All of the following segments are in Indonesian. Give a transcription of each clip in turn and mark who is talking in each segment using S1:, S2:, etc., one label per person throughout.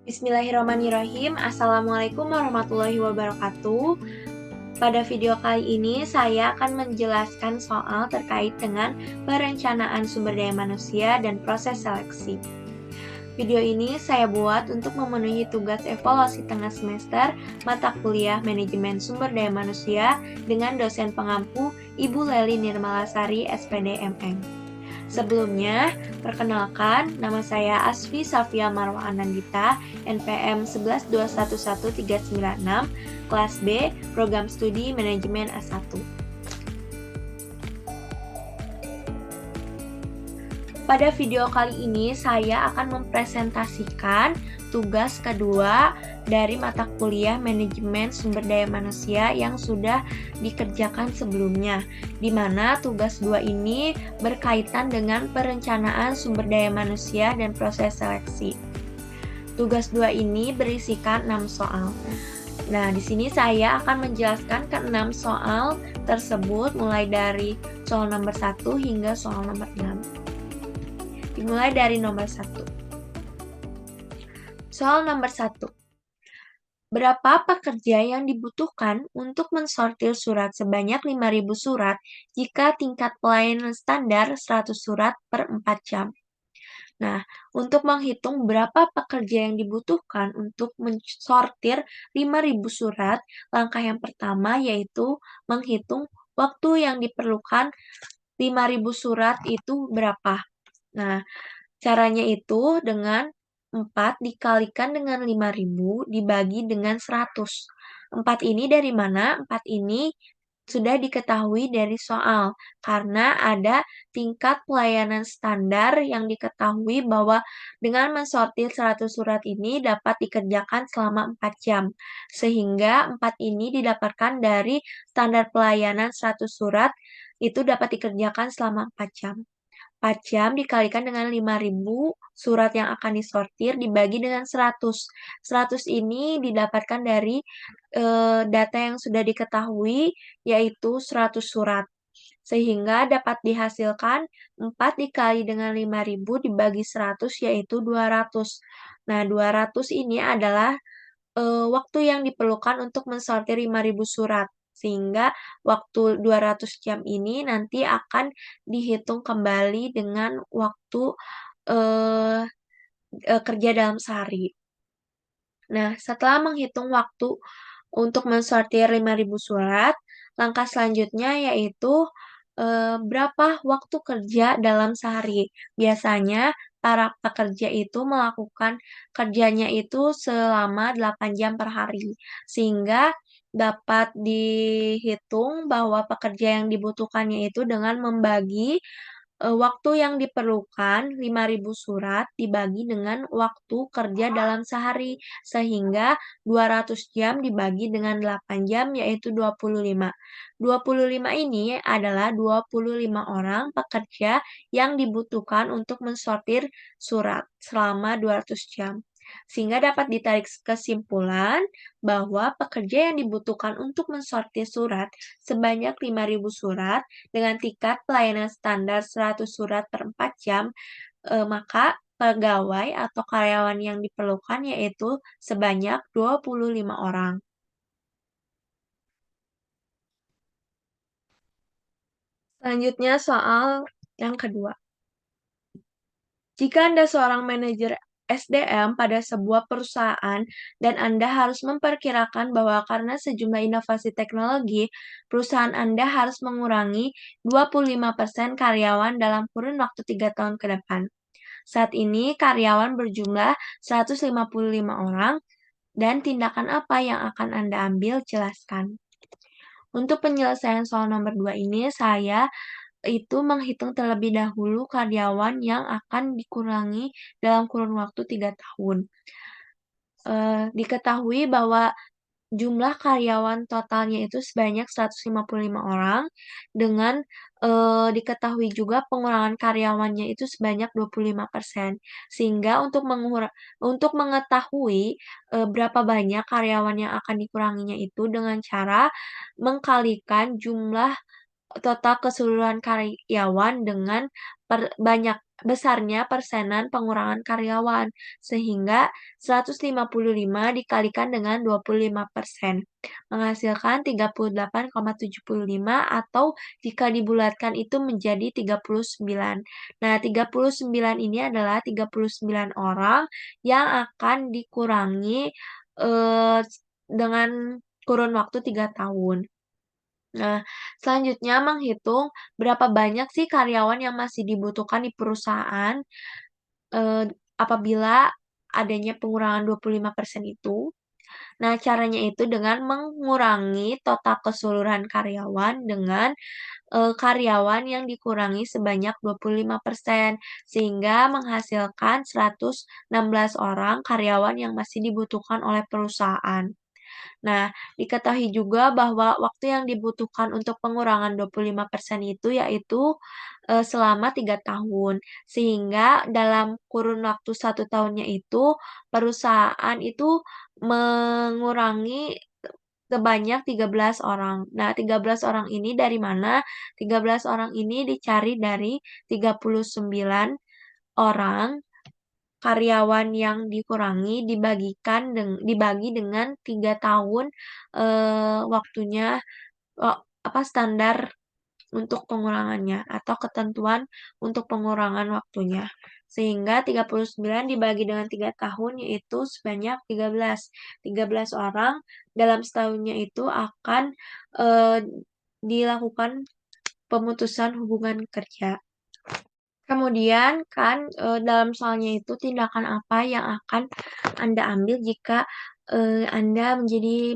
S1: Bismillahirrahmanirrahim. Assalamualaikum warahmatullahi wabarakatuh. Pada video kali ini saya akan menjelaskan soal terkait dengan perencanaan sumber daya manusia dan proses seleksi. Video ini saya buat untuk memenuhi tugas evaluasi tengah semester mata kuliah Manajemen Sumber Daya Manusia dengan dosen pengampu Ibu Leli Nirmalasari, SPD MM. Sebelumnya, perkenalkan, nama saya Asfi Safia Marwa Anandita, NPM 112111396, kelas B, Program Studi Manajemen S1. Pada video kali ini, saya akan mempresentasikan tugas kedua dari mata kuliah Manajemen Sumber Daya Manusia yang sudah dikerjakan sebelumnya, di mana tugas 2 ini berkaitan dengan perencanaan sumber daya manusia dan proses seleksi. Tugas 2 ini berisikan 6 soal. Nah, di sini saya akan menjelaskan ke-6 soal tersebut mulai dari soal nomor 1 hingga soal nomor 6. Dimulai dari nomor 1. Soal nomor 1. Berapa pekerja yang dibutuhkan untuk mensortir surat sebanyak 5.000 surat jika tingkat pelayanan standar 100 surat per 4 jam? Nah, untuk menghitung berapa pekerja yang dibutuhkan untuk mensortir 5.000 surat, langkah yang pertama yaitu menghitung waktu yang diperlukan 5.000 surat itu berapa. Nah, caranya itu dengan 4 dikalikan dengan 5.000 dibagi dengan 100. 4 ini dari mana? 4 ini sudah diketahui dari soal, karena ada tingkat pelayanan standar yang diketahui bahwa dengan mensortir 100 surat ini dapat dikerjakan selama 4 jam. Sehingga 4 ini didapatkan dari standar pelayanan 100 surat itu dapat dikerjakan selama 4 jam. 4 jam dikalikan dengan 5.000 surat yang akan disortir dibagi dengan 100. 100 ini didapatkan dari data yang sudah diketahui, yaitu 100 surat. Sehingga dapat dihasilkan 4 dikali dengan 5.000 dibagi 100, yaitu 200. Nah, 200 ini adalah waktu yang diperlukan untuk mensortir 5.000 surat. Sehingga waktu 200 jam ini nanti akan dihitung kembali dengan waktu eee kerja dalam sehari. Nah, setelah menghitung waktu untuk mensortir 5.000 surat, langkah selanjutnya yaitu berapa waktu kerja dalam sehari. Biasanya para pekerja itu melakukan kerjanya itu selama 8 jam per hari, sehingga dapat dihitung bahwa pekerja yang dibutuhkannya itu dengan membagi waktu yang diperlukan 5.000 surat dibagi dengan waktu kerja dalam sehari, sehingga 200 jam dibagi dengan 8 jam yaitu 25. 25 ini adalah 25 orang pekerja yang dibutuhkan untuk mensortir surat selama 200 jam. Sehingga dapat ditarik kesimpulan bahwa pekerja yang dibutuhkan untuk mensortir surat sebanyak 5.000 surat dengan tingkat pelayanan standar 100 surat per 4 jam, maka pegawai atau karyawan yang diperlukan yaitu sebanyak 25 orang. Selanjutnya soal yang kedua. Jika Anda seorang manajer SDM pada sebuah perusahaan dan Anda harus memperkirakan bahwa karena sejumlah inovasi teknologi, perusahaan Anda harus mengurangi 25% karyawan dalam kurun waktu 3 tahun ke depan. Saat ini karyawan berjumlah 155 orang dan tindakan apa yang akan Anda ambil? Jelaskan. Untuk penyelesaian soal nomor 2 ini, saya itu menghitung terlebih dahulu karyawan yang akan dikurangi dalam kurun waktu 3 tahun. Diketahui bahwa jumlah karyawan totalnya itu sebanyak 155 orang, dengan diketahui juga pengurangan karyawannya itu sebanyak 25%. Sehingga untuk mengetahui berapa banyak karyawan yang akan dikuranginya itu dengan cara mengkalikan jumlah total keseluruhan karyawan dengan besarnya persenan pengurangan karyawan, sehingga 155 dikalikan dengan 25%, menghasilkan 38,75 atau jika dibulatkan itu menjadi 39. Nah, 39 ini adalah 39 orang yang akan dikurangi, dengan kurun waktu 3 tahun. Nah, selanjutnya menghitung berapa banyak sih karyawan yang masih dibutuhkan di perusahaan, eee, apabila adanya pengurangan 25% itu. Nah, caranya itu dengan mengurangi total keseluruhan karyawan dengan, karyawan yang dikurangi sebanyak 25%, sehingga menghasilkan 116 orang karyawan yang masih dibutuhkan oleh perusahaan. Nah, diketahui juga bahwa waktu yang dibutuhkan untuk pengurangan 25% itu yaitu, selama 3 tahun. Sehingga dalam kurun waktu 1 tahunnya itu, perusahaan itu mengurangi sebanyak 13 orang. Nah, 13 orang ini dari mana? 13 orang ini dicari dari 39 orang karyawan yang dikurangi dibagi dengan 3 tahun, waktunya, standar untuk pengurangannya atau ketentuan untuk pengurangan waktunya. Sehingga 39 dibagi dengan 3 tahun yaitu sebanyak 13. 13 orang dalam setahunnya itu akan, eee, dilakukan pemutusan hubungan kerja. Kemudian kan, dalam soalnya itu tindakan apa yang akan Anda ambil jika, Anda menjadi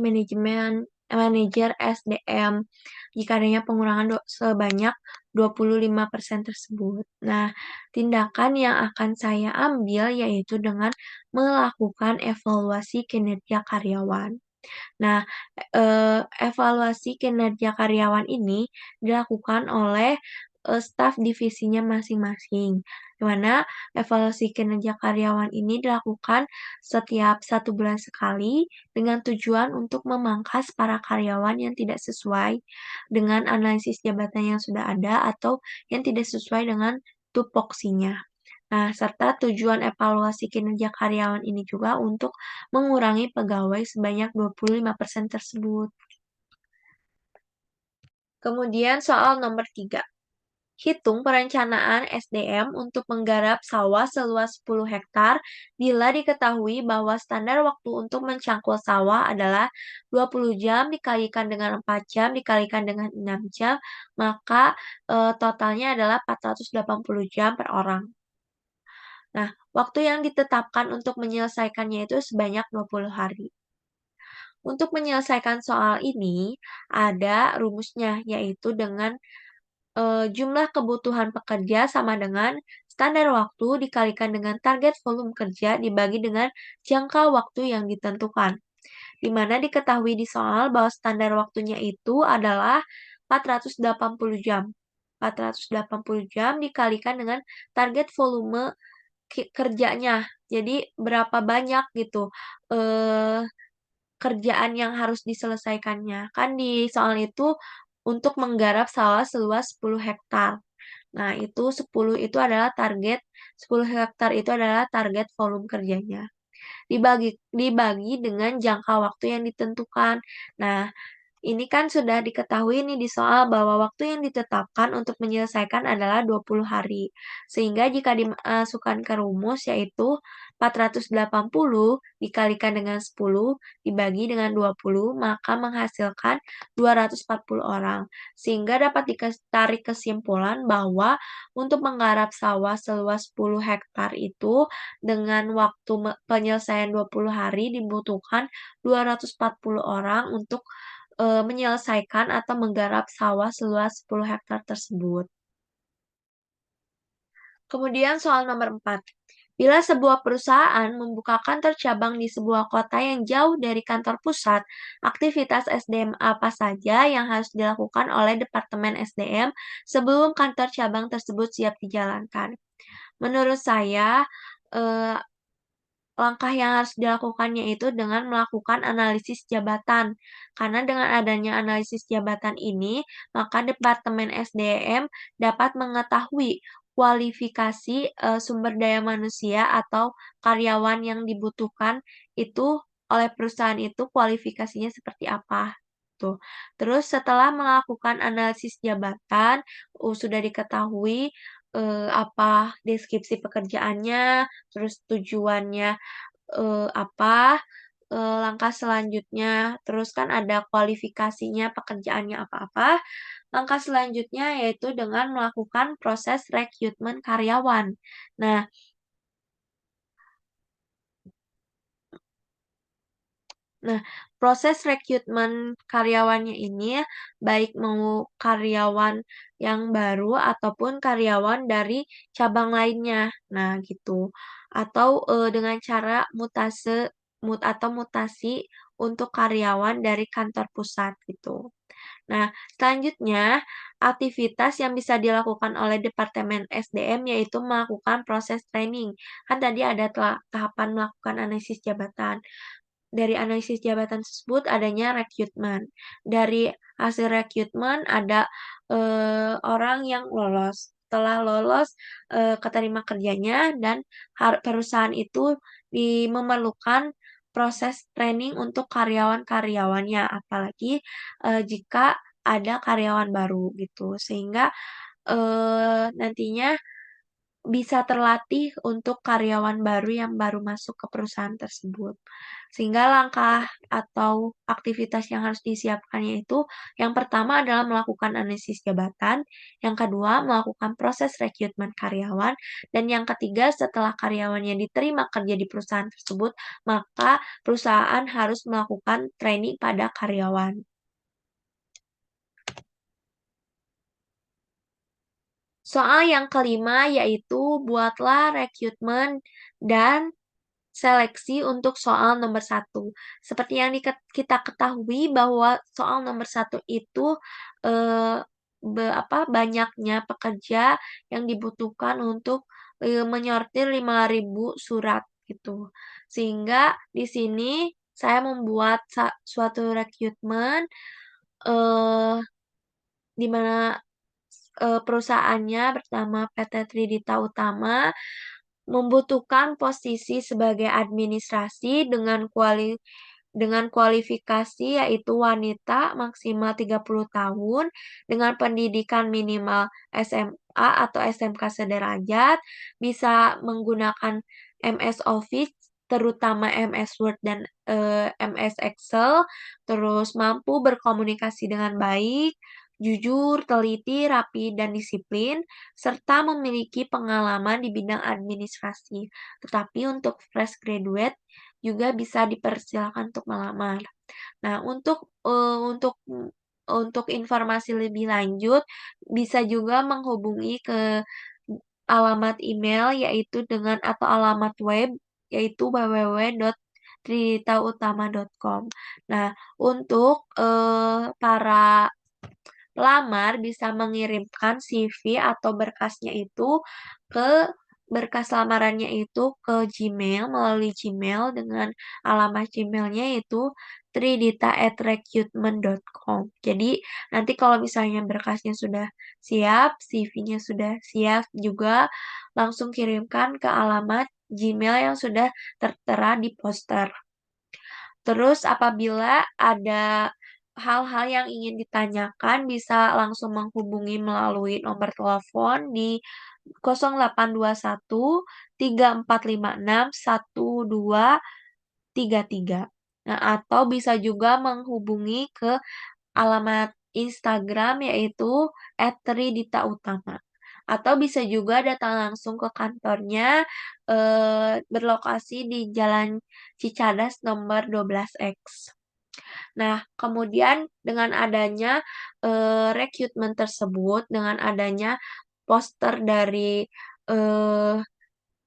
S1: manajer SDM, jika adanya pengurangan sebanyak 25% tersebut. Nah, tindakan yang akan saya ambil yaitu dengan melakukan evaluasi kinerja karyawan. Nah, evaluasi kinerja karyawan ini dilakukan oleh, staf divisinya masing-masing, di mana evaluasi kinerja karyawan ini dilakukan setiap 1 bulan sekali dengan tujuan untuk memangkas para karyawan yang tidak sesuai dengan analisis jabatan yang sudah ada atau yang tidak sesuai dengan tupoksinya. Nah, serta tujuan evaluasi kinerja karyawan ini juga untuk mengurangi pegawai sebanyak 25% tersebut. Kemudian soal nomor 3, hitung perencanaan SDM untuk menggarap sawah seluas 10 hektar bila diketahui bahwa standar waktu untuk mencangkul sawah adalah 20 jam dikalikan dengan 4 jam dikalikan dengan 6 jam, maka, totalnya adalah 480 jam per orang. Nah, waktu yang ditetapkan untuk menyelesaikannya itu sebanyak 20 hari. Untuk menyelesaikan soal ini, ada rumusnya, yaitu dengan jumlah kebutuhan pekerja sama dengan standar waktu dikalikan dengan target volume kerja dibagi dengan jangka waktu yang ditentukan. Di mana diketahui di soal bahwa standar waktunya itu adalah 480 jam. 480 jam dikalikan dengan target volume kerjanya. Jadi berapa banyak gitu, eee, kerjaan yang harus diselesaikannya. Kan di soal itu untuk menggarap sawah seluas 10 hektar. Nah, itu 10 itu adalah target 10 hektar itu adalah target volume kerjanya. Dibagi dengan jangka waktu yang ditentukan. Nah, ini kan sudah diketahui nih di soal bahwa waktu yang ditetapkan untuk menyelesaikan adalah 20 hari. Sehingga jika dimasukkan ke rumus yaitu 480 dikalikan dengan 10 dibagi dengan 20 maka menghasilkan 240 orang. Sehingga dapat ditarik kesimpulan bahwa untuk menggarap sawah seluas 10 hektar itu dengan waktu penyelesaian 20 hari dibutuhkan 240 orang untuk menyelesaikan atau menggarap sawah seluas 10 hektar tersebut. Kemudian soal nomor 4. Bila sebuah perusahaan membuka kantor cabang di sebuah kota yang jauh dari kantor pusat, aktivitas SDM apa saja yang harus dilakukan oleh Departemen SDM sebelum kantor cabang tersebut siap dijalankan? Menurut saya, eee, langkah yang harus dilakukannya itu dengan melakukan analisis jabatan. Karena dengan adanya analisis jabatan ini, maka Departemen SDM dapat mengetahui kualifikasi, sumber daya manusia atau karyawan yang dibutuhkan itu oleh perusahaan itu kualifikasinya seperti apa, tuh. Terus setelah melakukan analisis jabatan, sudah diketahui, apa deskripsi pekerjaannya, terus tujuannya, apa, langkah selanjutnya, terus kan ada kualifikasinya, pekerjaannya apa-apa. Langkah selanjutnya yaitu dengan melakukan proses rekrutmen karyawan. Nah nah, proses rekrutmen karyawannya ini baik mau karyawan yang baru ataupun karyawan dari cabang lainnya. Nah, gitu. Atau, dengan cara mutasi untuk karyawan dari kantor pusat gitu. Nah, selanjutnya aktivitas yang bisa dilakukan oleh Departemen SDM yaitu melakukan proses training. Kan tadi ada tahapan melakukan analisis jabatan. Dari analisis jabatan tersebut adanya rekrutmen. Dari hasil rekrutmen ada, orang yang lolos. Setelah lolos, keterima kerjanya dan perusahaan itu memerlukan proses training untuk karyawan-karyawannya, apalagi, jika ada karyawan baru gitu. Sehingga, nantinya bisa terlatih untuk karyawan baru yang baru masuk ke perusahaan tersebut. Sehingga langkah atau aktivitas yang harus disiapkan yaitu, yang pertama adalah melakukan analisis jabatan, yang kedua melakukan proses rekrutmen karyawan, dan yang ketiga setelah karyawannya diterima kerja di perusahaan tersebut, maka perusahaan harus melakukan training pada karyawan. Soal yang kelima yaitu buatlah rekrutmen dan seleksi untuk soal nomor satu. Seperti yang kita ketahui bahwa soal nomor satu itu, eee, banyaknya pekerja yang dibutuhkan untuk, menyortir 5.000 surat gitu. Sehingga di sini saya membuat suatu rekrutmen, eee, di mana, perusahaannya bernama PT Tridita Utama membutuhkan posisi sebagai administrasi dengan kualifikasi yaitu wanita maksimal 30 tahun, dengan pendidikan minimal SMA atau SMK sederajat, bisa menggunakan MS Office, terutama MS Word dan, MS Excel, terus mampu berkomunikasi dengan baik, jujur, teliti, rapi, dan disiplin, serta memiliki pengalaman di bidang administrasi. Tetapi untuk fresh graduate juga bisa dipersilakan untuk melamar. Nah, untuk informasi lebih lanjut, bisa juga menghubungi ke alamat email yaitu atau alamat web yaitu www.triditautama.com. Nah, untuk, para pelamar bisa mengirimkan CV atau berkas lamarannya itu ke Gmail, melalui Gmail dengan alamat Gmail-nya yaitu tridita@recruitment.com. Jadi, nanti kalau misalnya berkasnya sudah siap, CV-nya sudah siap juga, langsung kirimkan ke alamat Gmail yang sudah tertera di poster. Terus apabila ada hal-hal yang ingin ditanyakan, bisa langsung menghubungi melalui nomor telepon di 0821 3456 1233. Nah, atau bisa juga menghubungi ke alamat Instagram yaitu @riditautama. Atau bisa juga datang langsung ke kantornya, berlokasi di Jalan Cicadas nomor 12X. Nah, kemudian dengan adanya, rekrutmen tersebut, dengan adanya poster dari, eee,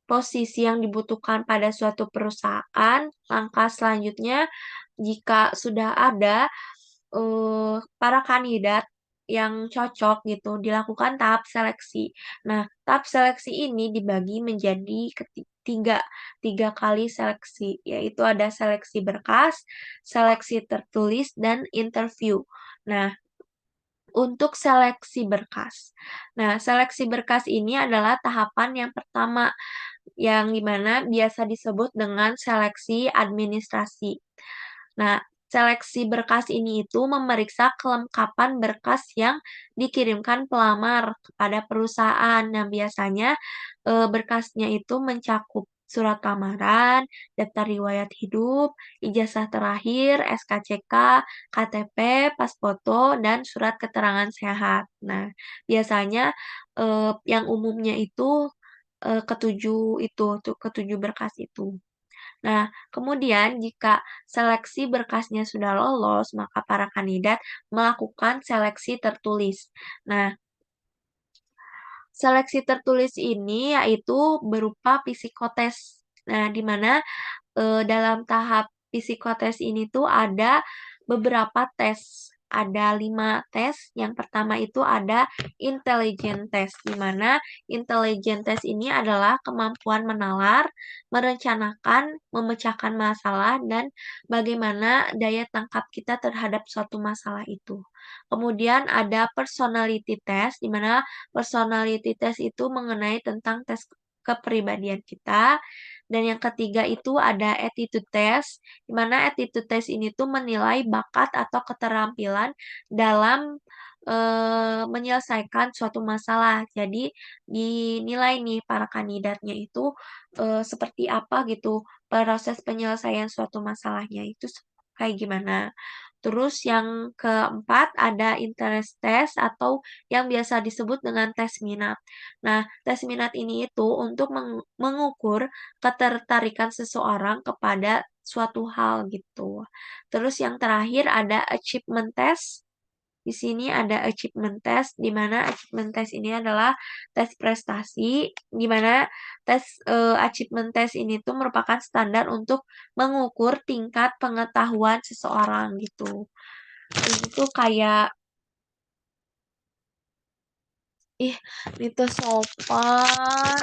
S1: posisi yang dibutuhkan pada suatu perusahaan, langkah selanjutnya jika sudah ada, para kandidat yang cocok gitu, dilakukan tahap seleksi. Nah, tahap seleksi ini dibagi menjadi tiga, tiga kali seleksi, yaitu ada seleksi berkas, seleksi tertulis, dan interview. Nah, Untuk seleksi berkas. Nah, seleksi berkas ini adalah tahapan yang pertama, yang dimana biasa disebut dengan seleksi administrasi. Nah, seleksi berkas ini itu memeriksa kelengkapan berkas yang dikirimkan pelamar kepada perusahaan. Nah, biasanya, berkasnya itu mencakup surat lamaran, daftar riwayat hidup, ijazah terakhir, SKCK, KTP, pas foto, dan surat keterangan sehat. Nah, biasanya, yang umumnya itu, ketujuh itu tuh, ketujuh berkas itu. Nah, kemudian jika seleksi berkasnya sudah lolos, maka para kandidat melakukan seleksi tertulis. Nah, seleksi tertulis ini yaitu berupa psikotes. Nah, di mana dalam tahap psikotes ini tuh ada beberapa tes. Ada 5 tes. Yang pertama itu ada intelligent test, di mana intelligent test ini adalah kemampuan menalar, merencanakan, memecahkan masalah, dan bagaimana daya tangkap kita terhadap suatu masalah itu. Kemudian ada personality test, di mana personality test itu mengenai tentang tes kepribadian kita. Dan yang ketiga itu ada attitude test, di mana attitude test ini tuh menilai bakat atau keterampilan dalam, menyelesaikan suatu masalah. Jadi dinilai nih para kandidatnya itu, seperti apa gitu proses penyelesaian suatu masalahnya itu kayak gimana. Terus yang keempat ada interest test atau yang biasa disebut dengan tes minat. Nah, tes minat ini itu untuk mengukur ketertarikan seseorang kepada suatu hal gitu. Terus yang terakhir ada achievement test. Di sini ada achievement test, di mana achievement test ini adalah tes prestasi, di mana achievement test ini tuh merupakan standar untuk mengukur tingkat pengetahuan seseorang gitu. Ini tuh kayak, ih, itu sopan.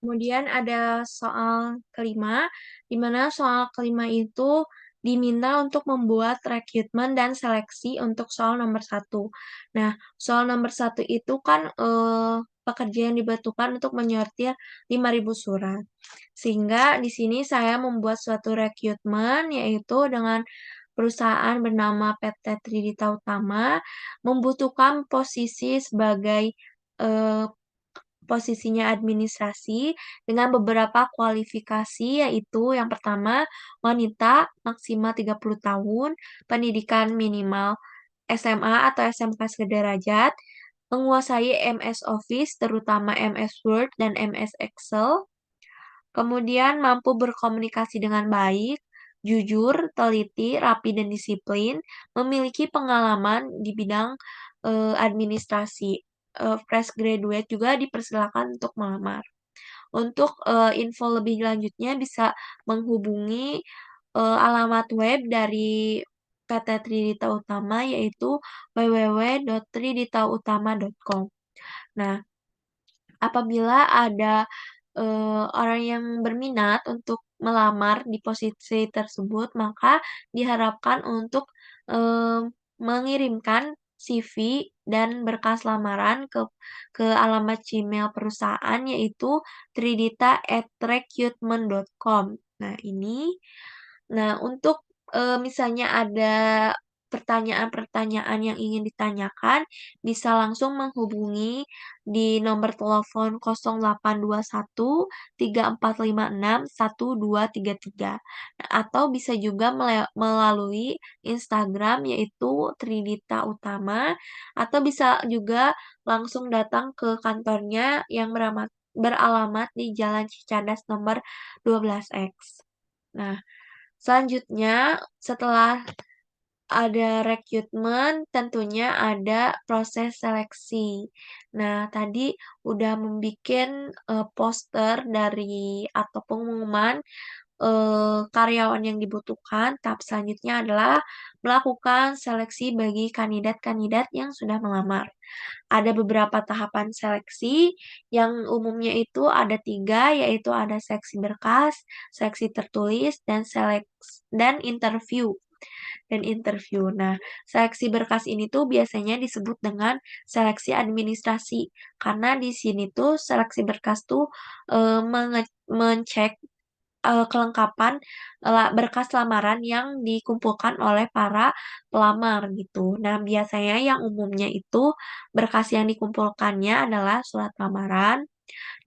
S1: Kemudian ada soal kelima, di mana soal kelima itu diminta untuk membuat rekrutmen dan seleksi untuk soal nomor satu. Nah, soal nomor satu itu kan pekerja yang dibutuhkan untuk menyortir 5.000 surat. Sehingga di sini saya membuat suatu rekrutmen yaitu dengan perusahaan bernama PT Tridita Utama membutuhkan posisi sebagai eh, posisinya administrasi dengan beberapa kualifikasi yaitu yang pertama wanita maksimal 30 tahun, pendidikan minimal SMA atau SMK sederajat, menguasai MS Office terutama MS Word dan MS Excel, kemudian mampu berkomunikasi dengan baik, jujur, teliti, rapi, dan disiplin, memiliki pengalaman di bidang administrasi. Fresh graduate juga dipersilakan untuk melamar. Untuk info lebih lanjutnya bisa menghubungi alamat web dari PT Tridita Utama yaitu www.triditautama.com. Nah, Apabila ada, orang yang berminat untuk melamar di posisi tersebut, maka diharapkan untuk, mengirimkan CV dan berkas lamaran ke alamat Gmail perusahaan, yaitu tridita@recruitment.com. Nah ini, untuk, misalnya ada pertanyaan-pertanyaan yang ingin ditanyakan, bisa langsung menghubungi di nomor telepon 0821 3456 1233. Nah, atau bisa juga melalui Instagram yaitu Tridita Utama, atau bisa juga langsung datang ke kantornya yang beralamat di Jalan Cicadas nomor 12X. Nah, selanjutnya setelah ada rekrutmen, tentunya ada proses seleksi. Nah, tadi udah membuat poster dari atau pengumuman, karyawan yang dibutuhkan. Tahap selanjutnya adalah melakukan seleksi bagi kandidat-kandidat yang sudah melamar. Ada beberapa tahapan seleksi yang umumnya itu ada 3, yaitu ada seleksi berkas, seleksi tertulis, dan interview. Nah, seleksi berkas ini tuh biasanya disebut dengan seleksi administrasi, karena di sini tuh seleksi berkas tuh, mencek, kelengkapan, berkas lamaran yang dikumpulkan oleh para pelamar gitu. Nah, biasanya yang umumnya itu berkas yang dikumpulkannya adalah surat lamaran,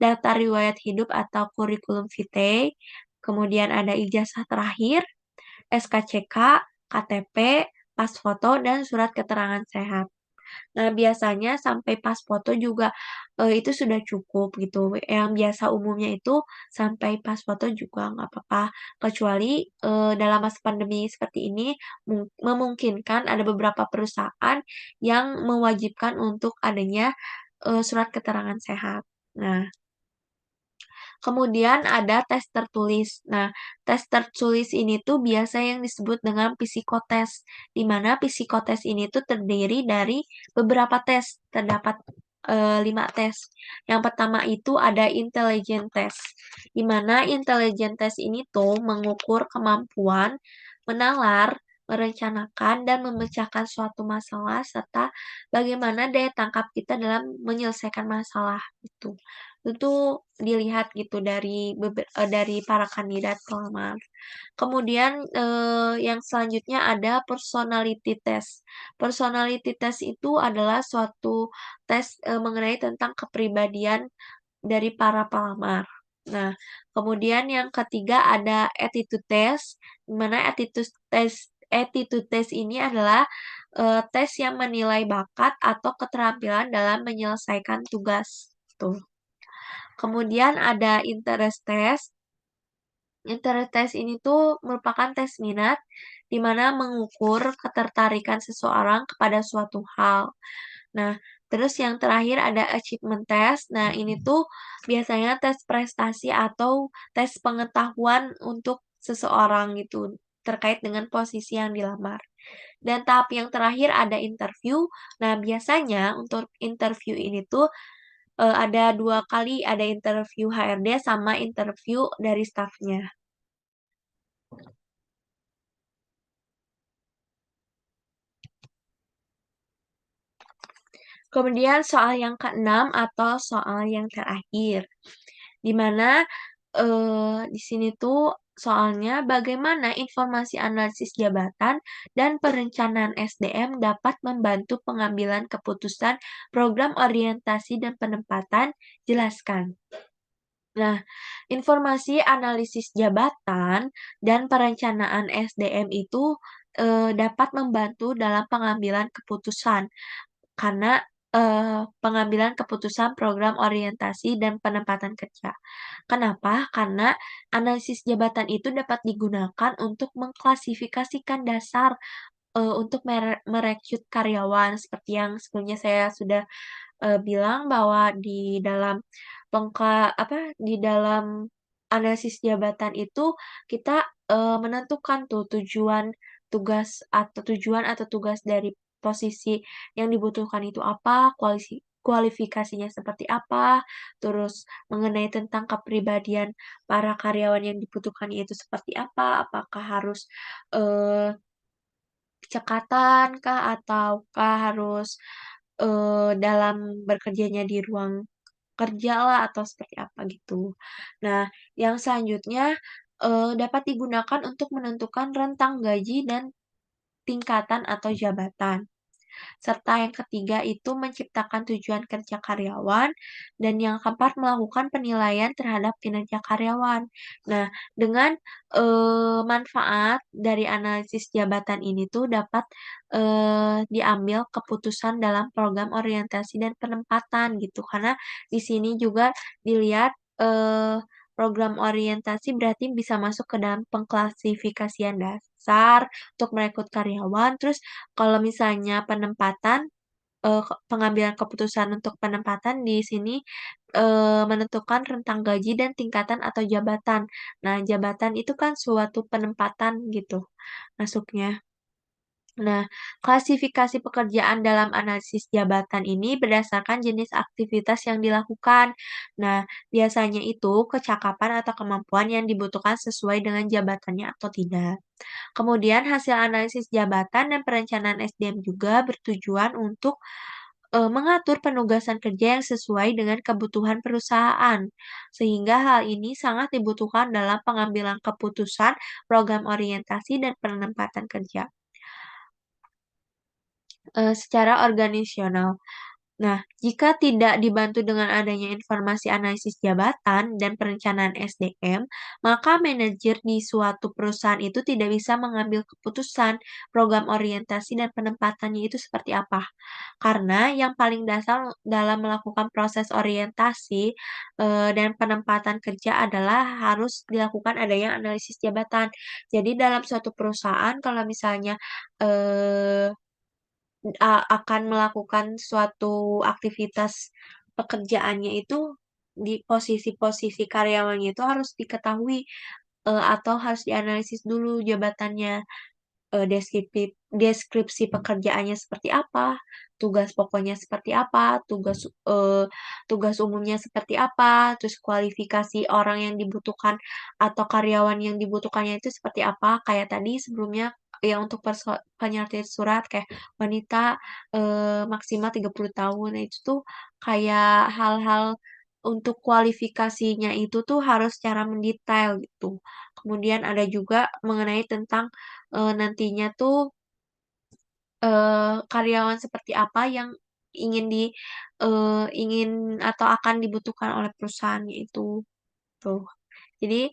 S1: daftar riwayat hidup atau kurikulum vitae, kemudian ada ijazah terakhir, SKCK, KTP, pas foto, dan surat keterangan sehat. Nah, biasanya sampai pas foto juga, itu sudah cukup gitu. Yang biasa umumnya itu sampai pas foto juga nggak apa-apa. Kecuali, dalam masa pandemi seperti ini memungkinkan ada beberapa perusahaan yang mewajibkan untuk adanya, surat keterangan sehat. Nah, kemudian ada tes tertulis. Nah, tes tertulis ini tuh biasa yang disebut dengan psikotes, di mana psikotes ini tuh terdiri dari beberapa tes. Terdapat 5 tes. Yang pertama itu ada intelligent test, di mana intelligent test ini tuh mengukur kemampuan menalar, merencanakan, dan memecahkan suatu masalah serta bagaimana daya tangkap kita dalam menyelesaikan masalah itu. Itu dilihat gitu dari para kandidat pelamar. Kemudian, yang selanjutnya ada personality test. Personality test itu adalah suatu tes, mengenai tentang kepribadian dari para pelamar. Nah, kemudian yang ketiga ada attitude test, di mana attitude test ini adalah, tes yang menilai bakat atau keterampilan dalam menyelesaikan tugas, tuh. Kemudian ada interest test. Interest test ini tuh merupakan tes minat, di mana mengukur ketertarikan seseorang kepada suatu hal. Nah, terus yang terakhir ada achievement test. Nah, ini tuh biasanya tes prestasi atau tes pengetahuan untuk seseorang gitu, terkait dengan posisi yang dilamar. Dan tahap yang terakhir ada interview. Nah, biasanya untuk interview ini tuh ada 2 kali, ada interview HRD sama interview dari stafnya. Kemudian soal yang keenam atau soal yang terakhir, di mana, di sini tuh soalnya bagaimana informasi analisis jabatan dan perencanaan SDM dapat membantu pengambilan keputusan program orientasi dan penempatan, jelaskan. Nah, informasi analisis jabatan dan perencanaan SDM itu, dapat membantu dalam pengambilan keputusan, karena, pengambilan keputusan program orientasi dan penempatan kerja. Kenapa? Karena analisis jabatan itu dapat digunakan untuk mengklasifikasikan dasar, untuk merekrut karyawan seperti yang sebelumnya saya sudah bilang bahwa di dalam analisis jabatan itu kita, menentukan tuh tujuan atau tugas dari posisi yang dibutuhkan itu apa, kualifikasinya seperti apa, terus mengenai tentang kepribadian para karyawan yang dibutuhkannya itu seperti apa, apakah harus, eee, cekatan kah ataukah harus, dalam bekerjanya di ruang kerja lah atau seperti apa gitu. Nah, yang selanjutnya, dapat digunakan untuk menentukan rentang gaji dan tingkatan atau jabatan. Serta yang ketiga itu menciptakan tujuan kerja karyawan, dan yang keempat melakukan penilaian terhadap kinerja karyawan. Nah, dengan, manfaat dari analisis jabatan ini tuh dapat, diambil keputusan dalam program orientasi dan penempatan gitu. Karena di sini juga dilihat, program orientasi berarti bisa masuk ke dalam pengklasifikasian dasar untuk merekrut karyawan, terus kalau misalnya penempatan, pengambilan keputusan untuk penempatan di sini, menentukan rentang gaji dan tingkatan atau jabatan. Nah, jabatan itu kan suatu penempatan gitu masuknya. Nah, klasifikasi pekerjaan dalam analisis jabatan ini berdasarkan jenis aktivitas yang dilakukan. Nah, biasanya itu kecakapan atau kemampuan yang dibutuhkan sesuai dengan jabatannya atau tidak. Kemudian hasil analisis jabatan dan perencanaan SDM juga bertujuan untuk mengatur penugasan kerja yang sesuai dengan kebutuhan perusahaan. Sehingga hal ini sangat dibutuhkan dalam pengambilan keputusan program orientasi dan penempatan kerja, secara organisasional. Nah, jika tidak dibantu dengan adanya informasi analisis jabatan dan perencanaan SDM, maka manajer di suatu perusahaan itu tidak bisa mengambil keputusan program orientasi dan penempatannya itu seperti apa. Karena yang paling dasar dalam melakukan proses orientasi dan penempatan kerja adalah harus dilakukan adanya analisis jabatan. Jadi dalam suatu perusahaan kalau misalnya eh, akan melakukan suatu aktivitas pekerjaannya itu di posisi-posisi karyawannya itu harus diketahui, atau harus dianalisis dulu jabatannya. Deskripsi pekerjaannya seperti apa, tugas pokoknya seperti apa, tugas umumnya seperti apa, terus kualifikasi orang yang dibutuhkan atau karyawan yang dibutuhkannya itu seperti apa. Kayak tadi sebelumnya yang untuk penyalin surat kayak wanita, maksimal 30 tahun. Nah, itu tuh kayak hal-hal untuk kualifikasinya itu tuh harus secara mendetail gitu. Kemudian ada juga mengenai tentang nantinya tuh, karyawan seperti apa yang ingin atau akan dibutuhkan oleh perusahaannya itu, tuh. Jadi,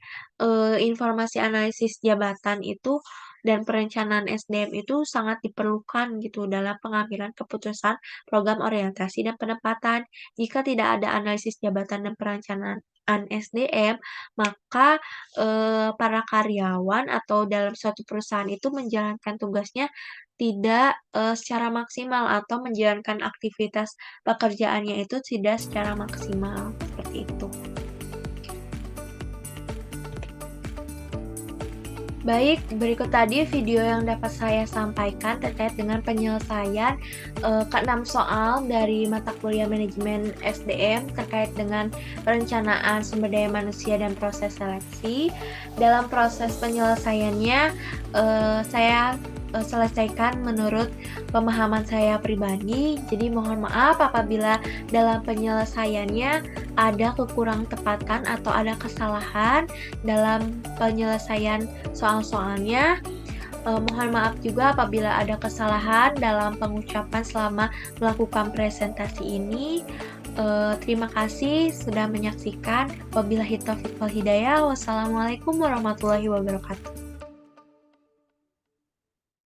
S1: informasi analisis jabatan itu dan perencanaan SDM itu sangat diperlukan gitu dalam pengambilan keputusan program orientasi dan penempatan. Jika tidak ada analisis jabatan dan perencanaan SDM, maka, para karyawan atau dalam suatu perusahaan itu menjalankan tugasnya tidak, secara maksimal atau menjalankan aktivitas pekerjaannya itu tidak secara maksimal, seperti itu. Baik, berikut tadi video yang dapat saya sampaikan terkait dengan penyelesaian ke-6 soal dari mata kuliah manajemen SDM terkait dengan perencanaan sumber daya manusia dan proses seleksi. Dalam proses penyelesaiannya, saya selesaikan menurut pemahaman saya pribadi. Jadi mohon maaf apabila dalam penyelesaiannya ada kekurang tepatan atau ada kesalahan dalam penyelesaian soal-soalnya. Mohon maaf juga apabila ada kesalahan dalam pengucapan selama melakukan presentasi ini. Terima kasih sudah menyaksikan. Wabillahi taufiq wal hidayah. Wassalamualaikum warahmatullahi wabarakatuh.